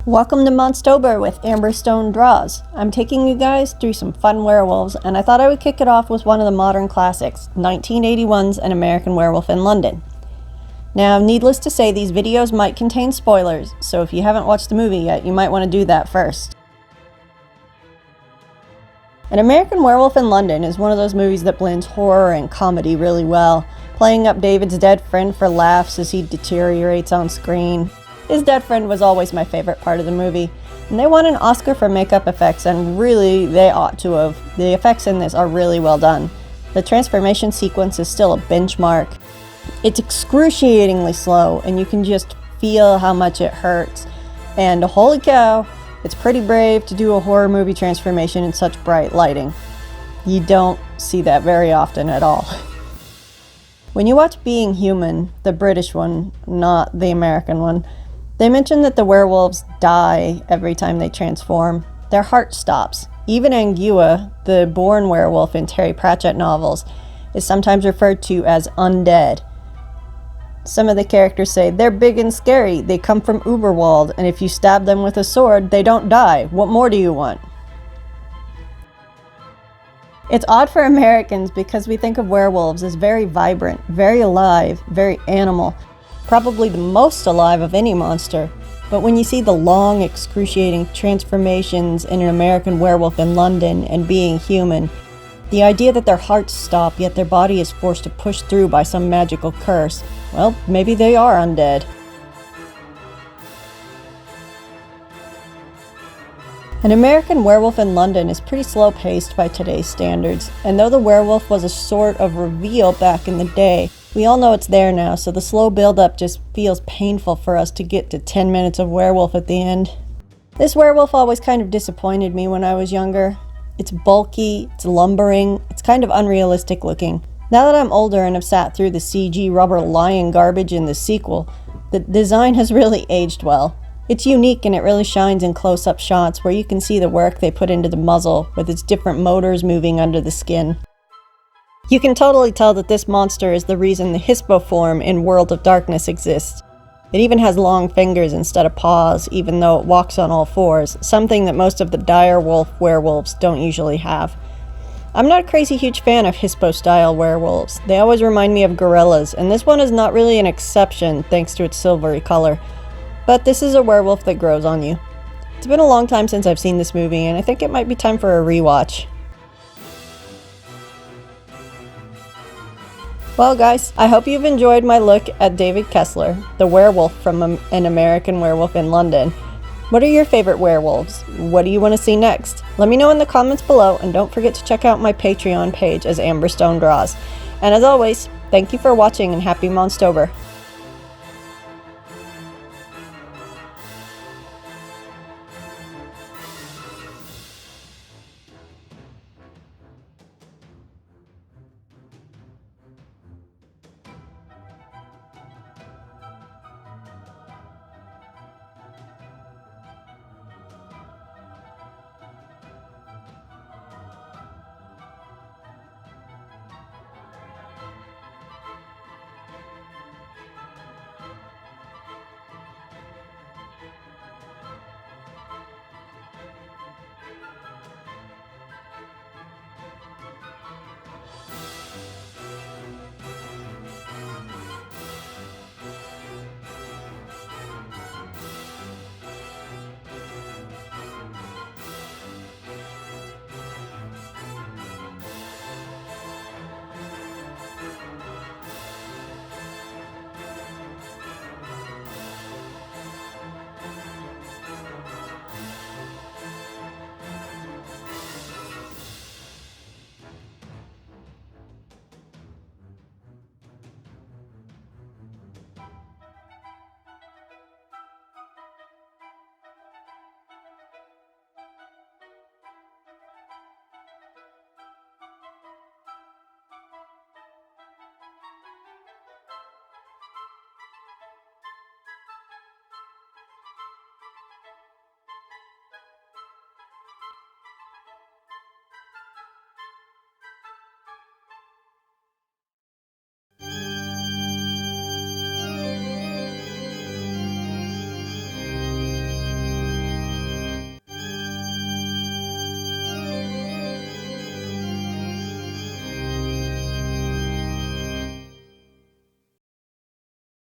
Welcome to Monstober with Amberstone Draws. I'm taking you guys through some fun werewolves, and I thought I would kick it off with one of the modern classics, 1981's An American Werewolf in London. Now, needless to say, these videos might contain spoilers, so if you haven't watched the movie yet, you might want to do that first. An American Werewolf in London is one of those movies that blends horror and comedy really well, playing up David's dead friend for laughs as he deteriorates on screen. His dead friend was always my favorite part of the movie, and they won an Oscar for makeup effects, and really, they ought to have. The effects in this are really well done. The transformation sequence is still a benchmark. It's excruciatingly slow, and you can just feel how much it hurts. And holy cow, it's pretty brave to do a horror movie transformation in such bright lighting. You don't see that very often at all. When you watch Being Human, the British one, not the American one, they mention that the werewolves die every time they transform. Their heart stops. Even Angua, the born werewolf in Terry Pratchett novels, is sometimes referred to as undead. Some of the characters say, "They're big and scary, they come from Uberwald, and if you stab them with a sword, they don't die. What more do you want?" It's odd for Americans because we think of werewolves as very vibrant, very alive, very animal. Probably the most alive of any monster, but when you see the long, excruciating transformations in An American Werewolf in London and Being Human, the idea that their hearts stop yet their body is forced to push through by some magical curse, well, maybe they are undead. An American Werewolf in London is pretty slow-paced by today's standards, and though the werewolf was a sort of reveal back in the day, we all know it's there now, so the slow build-up just feels painful for us to get to 10 minutes of werewolf at the end. This werewolf always kind of disappointed me when I was younger. It's bulky, it's lumbering, it's kind of unrealistic looking. Now that I'm older and have sat through the CG rubber lion garbage in the sequel, the design has really aged well. It's unique and it really shines in close-up shots where you can see the work they put into the muzzle with its different motors moving under the skin. You can totally tell that this monster is the reason the Hispo form in World of Darkness exists. It even has long fingers instead of paws, even though it walks on all fours, something that most of the dire wolf werewolves don't usually have. I'm not a crazy huge fan of Hispo-style werewolves. They always remind me of gorillas, and this one is not really an exception thanks to its silvery color. But this is a werewolf that grows on you. It's been a long time since I've seen this movie, and I think it might be time for a rewatch. Well guys, I hope you've enjoyed my look at David Kessler, the werewolf from An American Werewolf in London. What are your favorite werewolves? What do you want to see next? Let me know in the comments below, and don't forget to check out my Patreon page as Amberstone Draws. And as always, thank you for watching and happy Monstober.